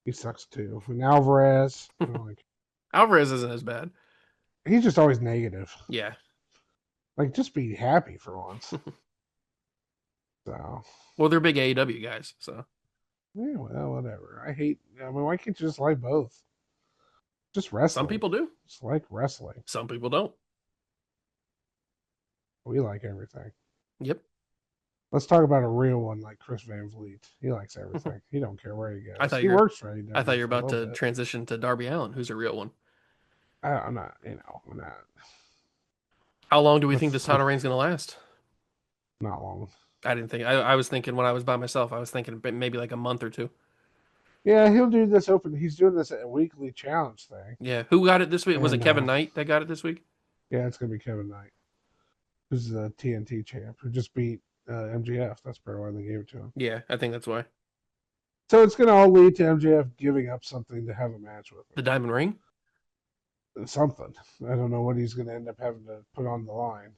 S4: he sucks too. And Alvarez,
S3: Alvarez isn't as bad.
S4: he's just always negative.
S3: Yeah.
S4: Like, just be happy for once. So,
S3: Well, they're big AEW guys, so
S4: yeah, well, whatever. I mean, why can't you just like both? Just
S3: some
S4: wrestling.
S3: people do.
S4: Just like wrestling.
S3: Some people don't.
S4: We like everything.
S3: Yep.
S4: Let's talk about a real one like Chris Van Vliet. He likes everything. He don't care where he
S3: I
S4: goes.
S3: thought
S4: He
S3: you're
S4: works for
S3: I thought
S4: AEW
S3: you were
S4: for a
S3: about
S4: little
S3: to
S4: bit.
S3: transition to Darby Allin, who's a real one.
S4: I'm not, I'm not.
S3: How long do we think
S4: Let's,
S3: this title reign's gonna last?
S4: not long.
S3: I didn't think. I was thinking when I was by myself. I was thinking maybe like a month or two.
S4: Yeah, he'll do this open. He's doing this a weekly challenge thing.
S3: Yeah. Who got it this week? Was it
S4: And
S3: Kevin Knight that got it this week?
S4: yeah, it's going to be Kevin Knight, who's the TNT champ, who just beat MGF. That's probably why they gave it to him.
S3: Yeah, I think that's why.
S4: So it's going to all lead to MJF giving up something to have a match with
S3: The
S4: him.
S3: Diamond Ring?
S4: Something. I don't know what he's going to end up having to put on the line.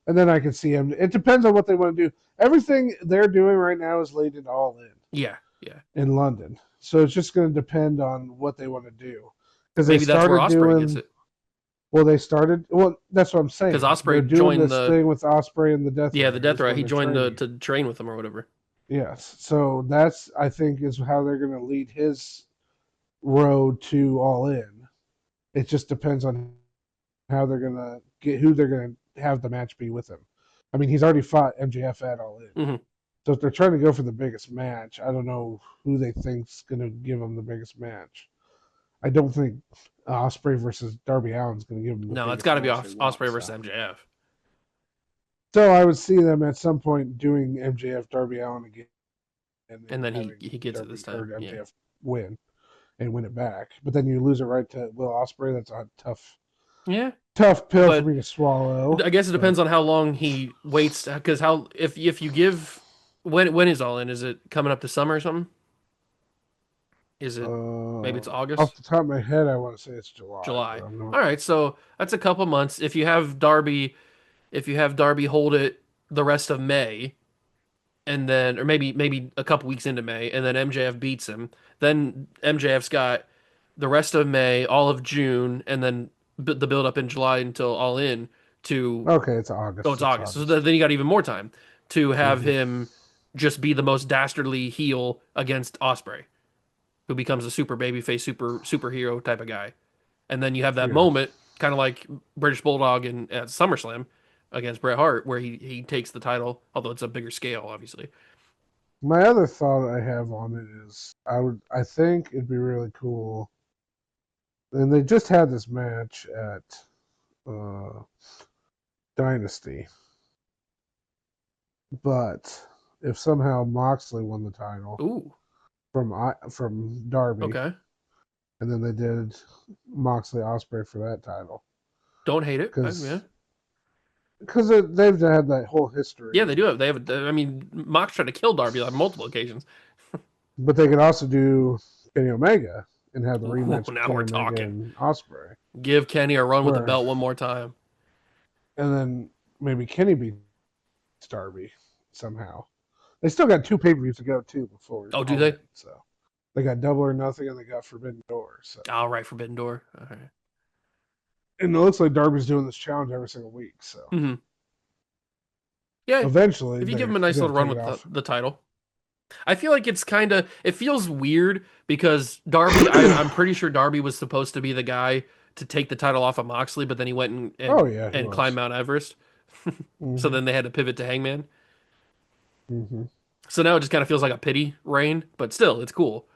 S4: And then I can see him. It depends on what they want to do. Everything they're doing right now is laid in all
S3: Yeah, yeah.
S4: in London. So it's just going to depend on what they want to do. Because they
S3: Maybe that's where
S4: started
S3: Osprey gets
S4: doing.
S3: it.
S4: Well, they started. Well, that's what I'm saying.
S3: Because Osprey
S4: They're doing
S3: joined
S4: this
S3: the
S4: thing with Osprey and the Death
S3: the Death
S4: Riders
S3: Rider.
S4: when
S3: He
S4: they're
S3: joined
S4: training.
S3: to train with them or whatever.
S4: Yes. So that's, I think, is how they're going to lead his road to All In. It just depends on how they're going to get, who they're going to have the match be with him. I mean, he's already fought MJF at All In.
S3: Mm-hmm.
S4: So if they're trying to go for the biggest match, I don't know who they think's going to give them the biggest match. I don't think Osprey versus Darby Allin's going to give them the
S3: No,
S4: biggest
S3: it's got to be
S4: match they want,
S3: Osprey versus MJF.
S4: So I would see them at some point doing MJF Darby Allin again,
S3: And then
S4: having
S3: he gets it
S4: Darby
S3: this
S4: or
S3: time.
S4: MJF
S3: Yeah.
S4: win and win it back. But then you lose it right to Will Ospreay. That's a
S3: Yeah.
S4: tough pill for
S3: But
S4: me to swallow.
S3: I guess it depends on how long he waits. Because how if you give when is All In? Is it coming up this summer or something? Is it maybe it's
S4: Off
S3: August?
S4: the top of my head, I want to say it's July.
S3: July.
S4: But I'm not.
S3: All right, so that's a couple months. If you have Darby hold it the rest of May, and then or maybe a couple weeks into May, and then MJF beats him, then MJF's got the rest of May, all of June, and then the build up in July until All In to
S4: Okay, it's August.
S3: oh it's August. So then you got even more time to have him just be the most dastardly heel against Osprey, who becomes a super babyface, superhero type of guy. And then you have that
S4: Yeah.
S3: moment, kind of like British Bulldog at SummerSlam against Bret Hart, where he takes the title, although it's a bigger scale, obviously.
S4: My other thought I have on it is I think it'd be really cool. And they just had this match at Dynasty. But if somehow Moxley won the title
S3: Ooh,
S4: from Darby,
S3: okay.
S4: and then they did Moxley Osprey for that title,
S3: Don't hate it.
S4: because
S3: Yeah.
S4: they've had that whole history.
S3: Yeah, they do have. They have. I mean, Mox tried to kill Darby on multiple occasions.
S4: But they could also do Kenny Omega and have the
S3: Ooh,
S4: rematch
S3: now
S4: Kenny
S3: we're
S4: Omega
S3: talking.
S4: and Osprey,
S3: Give Kenny a run with the
S4: Where-
S3: belt one more time.
S4: and then maybe Kenny beats Darby somehow. They still got 2 pay-per-views to go too before.
S3: Oh, do they?
S4: So they got Double or Nothing and they got Forbidden Door. So
S3: All right, Forbidden Door. All right.
S4: and it looks like Darby's doing this challenge every single week. So
S3: Mm-hmm. Yeah,
S4: eventually,
S3: if you
S4: they're
S3: give him a nice
S4: gonna
S3: little run
S4: take
S3: with
S4: it off.
S3: the title. I feel like it feels weird because Darby, I'm pretty sure Darby was supposed to be the guy to take the title off of Moxley, but then he went
S4: Oh, yeah, he
S3: and
S4: was.
S3: climbed Mount Everest. So then they had to pivot to Hangman.
S4: Mm-hmm.
S3: So now it just kind of feels like a pity reign, but still, it's cool.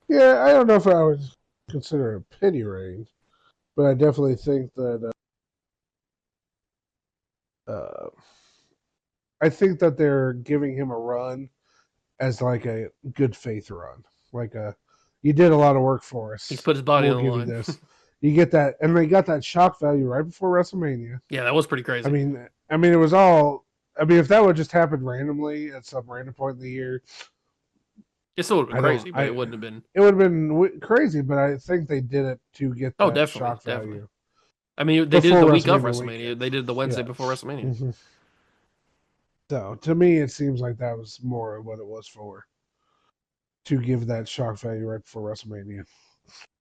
S4: Yeah, I don't know if I would consider it a pity reign, but I definitely think that I think that they're giving him a run as like a good faith run, like you did a lot of work for us.
S3: He's put his body
S4: We'll
S3: on the
S4: give you
S3: line.
S4: this. You get that, and they got that shock value right before WrestleMania.
S3: Yeah, that was pretty crazy.
S4: I mean, it was all. I mean, if that would just happen randomly at some random point in the year,
S3: It still would have
S4: I
S3: been
S4: don't.
S3: crazy, but it wouldn't have been.
S4: It would have been crazy, but I think they did it to get
S3: Oh,
S4: that
S3: definitely,
S4: shock
S3: definitely.
S4: value
S3: I mean, they did it
S4: before
S3: the week of
S4: WrestleMania
S3: WrestleMania.
S4: weekend.
S3: They did it the Wednesday
S4: Yeah.
S3: before WrestleMania.
S4: Mm-hmm. So to me, it seems like that was more of what it was for, to give that shock value right before WrestleMania,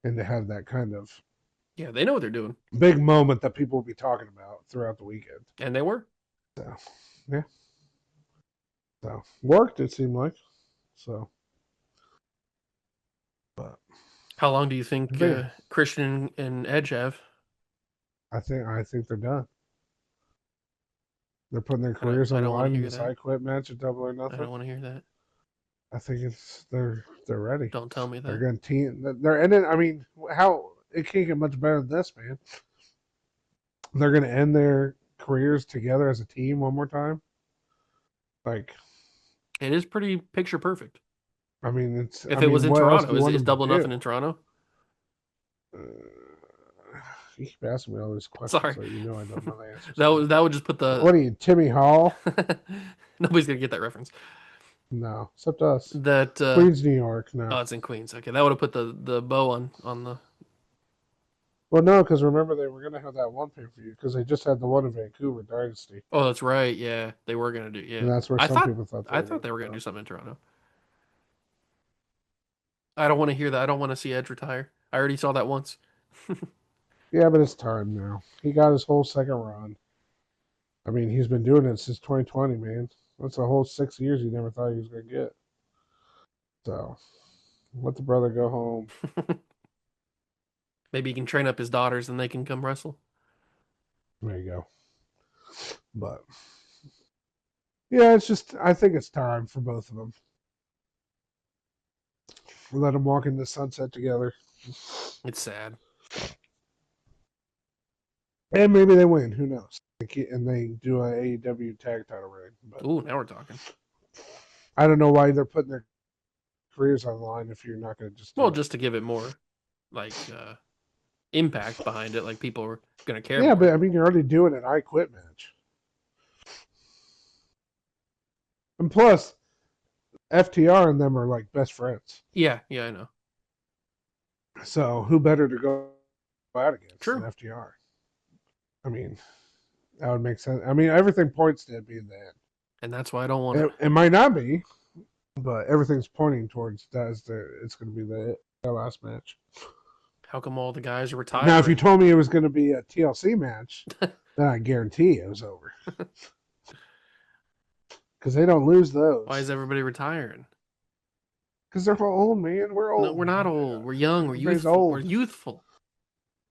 S4: and to have that kind of
S3: Yeah, they know what they're doing,
S4: big moment that people will be talking about throughout the weekend.
S3: and they were.
S4: So yeah, so worked, it seemed like. So, but
S3: How long do you think
S4: I
S3: Christian and Edge have?
S4: think they're done. They're putting their
S3: I don't.
S4: careers
S3: I
S4: on the
S3: don't want to
S4: line in
S3: hear
S4: this
S3: that.
S4: I Quit match at Double or
S3: I don't
S4: Nothing.
S3: want to hear that.
S4: I think they're ready.
S3: Don't tell me
S4: They're
S3: that.
S4: going to team. They're ending. I mean, how it can't get much better than this, man. They're going to end their careers together as a team one more time. Like,
S3: It is pretty picture perfect.
S4: I mean, it's.
S3: If
S4: I
S3: it was
S4: mean,
S3: in
S4: what else do
S3: Toronto,
S4: you want
S3: is
S4: them to
S3: Double Nothing
S4: do?
S3: in Toronto?
S4: Uh, you keep asking me all these questions,
S3: Sorry,
S4: so you know I don't know the answers.
S3: that would just put
S4: What
S3: the.
S4: are you, Timmy Hall?
S3: Nobody's gonna get that reference.
S4: No, except us.
S3: That
S4: Queens, New York. No.
S3: oh, it's in Queens. Okay, that would have put the bow on the.
S4: Well, no, because remember they were going to have that one pay per view because they just had the one in Vancouver Dynasty,
S3: Oh, that's right. Yeah, they were gonna do.
S4: and
S3: Yeah,
S4: that's where
S3: I
S4: some
S3: thought
S4: people thought
S3: I thought they were
S4: to
S3: gonna
S4: go.
S3: do something in Toronto. I don't want to hear that. I don't want to see Edge retire. I already saw that once.
S4: Yeah, but it's time now. He got his whole second run. I mean, he's been doing it since 2020, man. That's a whole 6 years he never thought he was going to get. So let the brother go home.
S3: Maybe he can train up his daughters and they can come wrestle.
S4: There you go. But yeah, it's just I think it's time for both of them. Let them walk into the sunset together,
S3: It's sad.
S4: and maybe they win. Who knows? And they do a AEW tag title reign. But
S3: Ooh, now we're talking.
S4: I don't know why they're putting their careers on the line if you're not going to just do
S3: Well,
S4: it.
S3: just to give it more like impact behind it, like people are gonna care
S4: Yeah,
S3: more.
S4: but I mean, you're already doing an I Quit match, and plus FTR and them are like best friends.
S3: Yeah, I know.
S4: So who better to go out against than
S3: True.
S4: FTR? I mean, that would make sense. I mean, everything points to it being the end.
S3: And that's why I don't want it.
S4: It might not be, but everything's pointing towards that. It's going to be the last match.
S3: How come all the guys are retiring?
S4: Now, if you told me it was going to be a TLC match, then I guarantee it was over. Because they don't lose those.
S3: Why is everybody retiring?
S4: Because they're old, man. We're old.
S3: No, we're not old. We're young. We're
S4: Everybody's
S3: youthful.
S4: old.
S3: We're youthful.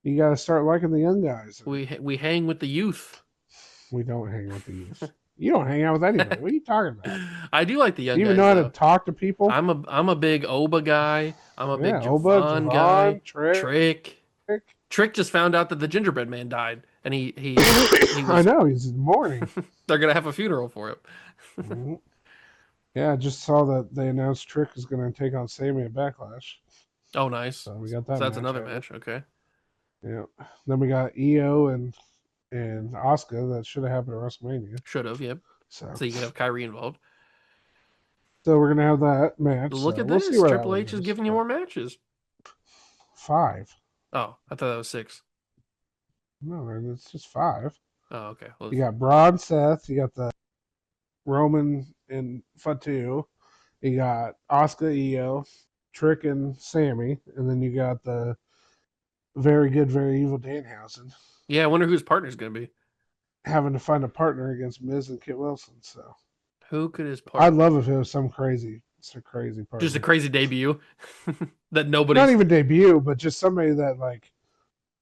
S4: You got to start liking the young guys.
S3: We hang with the youth.
S4: We don't hang with the youth. You don't hang out with anybody. What are you talking about?
S3: I do like the young
S4: Do you even
S3: guys.
S4: know how
S3: Though.
S4: to talk to people?
S3: I'm a big Oba guy. I'm a big
S4: Oba,
S3: Javon guy.
S4: Trick.
S3: Trick just found out that the gingerbread man died, and he was,
S4: I know, he's in mourning.
S3: They're gonna have a funeral for him.
S4: Mm-hmm. Yeah, I just saw that they announced Trick is going to take on Sammy at Backlash.
S3: Oh, nice.
S4: So we got that.
S3: So that's
S4: match
S3: another
S4: over.
S3: match. Okay.
S4: Yeah. Then we got EO and Asuka that should have happened at WrestleMania.
S3: Should have, yep.
S4: So
S3: you can have Kyrie involved.
S4: So we're gonna have that match.
S3: Look at
S4: we'll
S3: this.
S4: see where
S3: Triple
S4: that
S3: H is
S4: goes,
S3: giving you more matches.
S4: 5.
S3: Oh, I thought that was 6.
S4: No, it's just 5.
S3: Oh, okay. Well,
S4: You got Braun, Seth. You got the Roman and Fatu. You got Asuka, EO, Trick, and Sammy, and then you got the very good, very evil Danhausen
S3: yeah, I wonder who his partner's gonna be.
S4: having to find a partner against Miz and Kit Wilson. So
S3: Who could his partner?
S4: I'd love if it was some crazy partner.
S3: Just a crazy debut that nobody.
S4: Not even debut, but just somebody that like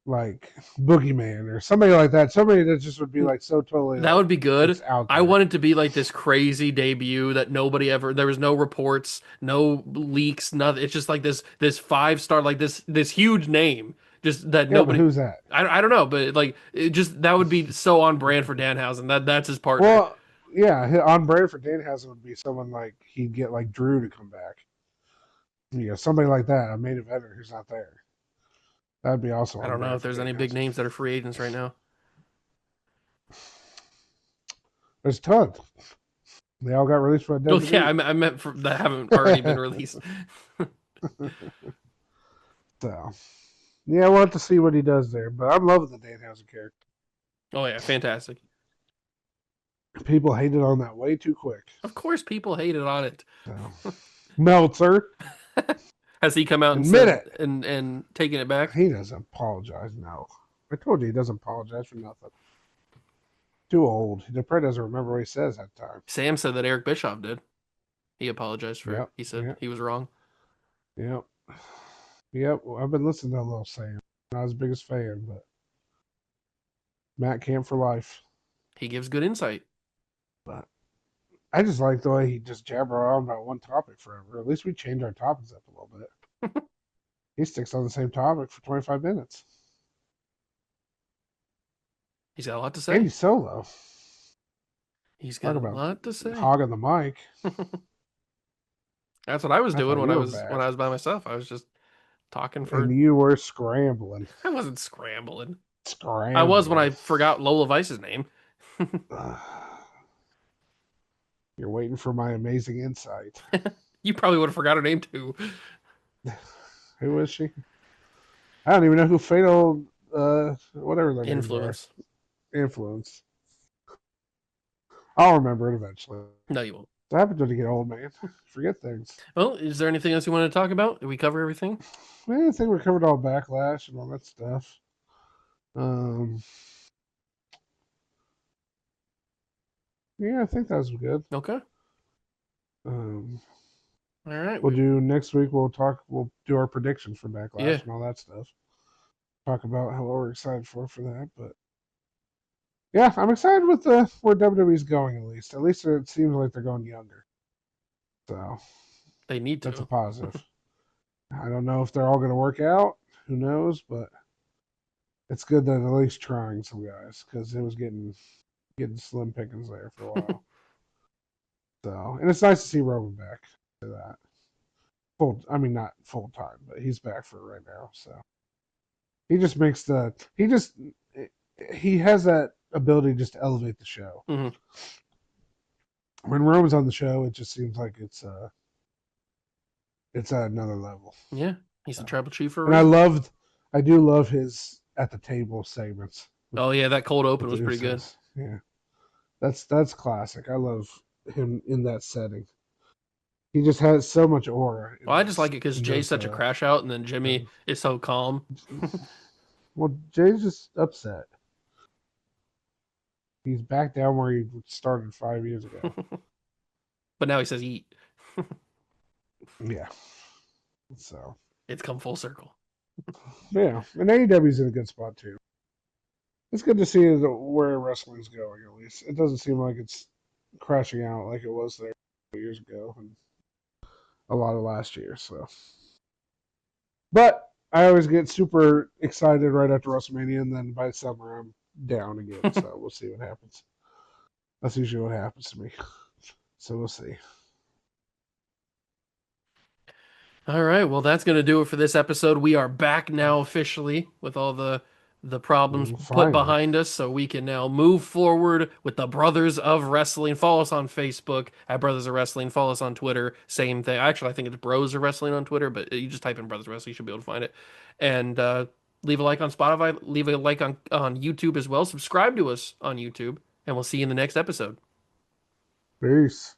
S4: Boogeyman or somebody like that. Somebody that just would be like so totally.
S3: That would be good.
S4: Out
S3: I want it to be like this crazy debut that nobody ever. There was no reports, no leaks, nothing. It's just like this 5-star, like this huge name. Just that nobody.
S4: But who's that?
S3: I don't know, but like it just that would be so on brand for Danhausen. That's his partner.
S4: Well, yeah, on brand for Danhausen would be someone like he'd get like Drew to come back. Somebody like that, a main eventer who's not there. That'd be also.
S3: I don't know if there's any big names that are free agents right now.
S4: There's tons. They all got released by
S3: Oh,
S4: WWE.
S3: yeah, I meant for that haven't already been released.
S4: So, yeah, we'll have to see what he does there. But I'm loving the Danhausen character.
S3: Oh, yeah, fantastic.
S4: People hated on that way too quick.
S3: Of course, people hated on it.
S4: So, Meltzer,
S3: Has he come out and
S4: admit
S3: said
S4: it.
S3: and taken it back?
S4: He doesn't apologize. No, I told you he doesn't apologize for nothing. Too old. He probably doesn't remember what he says that time.
S3: Sam said that Eric Bischoff did. He apologized for it.
S4: Yep.
S3: He said
S4: Yep.
S3: he was wrong.
S4: Yep. Yep. Well, I've been listening to little Sam. Not his biggest fan, but Matt Camp for life.
S3: He gives good insight.
S4: But I just like the way he just jabber on about one topic forever. At least we change our topics up a little bit. He sticks on the same topic for 25 minutes.
S3: He's got a lot to say.
S4: Andy Solo.
S3: He's got
S4: Talk
S3: a
S4: about
S3: lot to say.
S4: hogging the mic.
S3: That's what I was doing
S4: thought
S3: when
S4: you
S3: I
S4: were
S3: was
S4: back.
S3: when I was by myself. I was just talking for.
S4: And you were scrambling.
S3: I wasn't scrambling.
S4: Scrambling.
S3: I was when I forgot Lola Vice's name.
S4: You're waiting for my amazing insight.
S3: You probably would have forgot her name too.
S4: Who is she? I don't even know who Fatal, whatever their names
S3: Influence.
S4: are. Influence. I'll remember it eventually.
S3: No, you won't.
S4: What happens when you get old, man? Forget things.
S3: Well, is there anything else you want to talk about? Did we cover everything?
S4: Man, I think we covered all Backlash and all that stuff. Yeah, I think that was good.
S3: Okay.
S4: All
S3: right.
S4: We'll do next week. We'll do our predictions for Backlash and all that stuff. Talk about how we're excited for that. But yeah, I'm excited with where WWE's going. At least it seems like they're going younger. So
S3: they need to.
S4: That's a positive. I don't know if they're all going to work out. Who knows? But it's good that at least trying some guys because it was getting slim pickings there for a while. So, and it's nice to see Roman back to that. Not full time, but he's back for right now. So he just makes he has that ability just to elevate the show.
S3: Mm-hmm.
S4: When Roman's on the show, it just seems like it's at another level.
S3: Yeah, he's the tribal chief for a
S4: reason.
S3: And
S4: I do love his at the table segments.
S3: Oh yeah, that cold open was pretty good.
S4: Yeah, that's classic. I love him in that setting. He just has so much aura.
S3: Well, I just like it because Jay's such a crash out, and then Jimmy is so calm.
S4: Well, Jay's just upset. He's back down where he started 5 years ago.
S3: But now he says eat.
S4: Yeah. So
S3: it's come full circle.
S4: Yeah, and AEW's in a good spot too. It's good to see where wrestling's going. At least it doesn't seem like it's crashing out like it was there years ago and a lot of last year. So, but I always get super excited right after WrestleMania, and then by summer I'm down again. So we'll see what happens. That's usually what happens to me. So we'll see.
S3: All right, well, that's going to do it for this episode. We are back now officially with all the problems put behind us, so we can now move forward with the Brothers of Wrestling. Follow us on Facebook at Brothers of Wrestling. Follow us on Twitter. Same thing. Actually, I think it's Bros of Wrestling on Twitter, but you just type in Brothers of Wrestling, you should be able to find it. And leave a like on Spotify. Leave a like on YouTube as well. Subscribe to us on YouTube, and we'll see you in the next episode.
S4: Peace.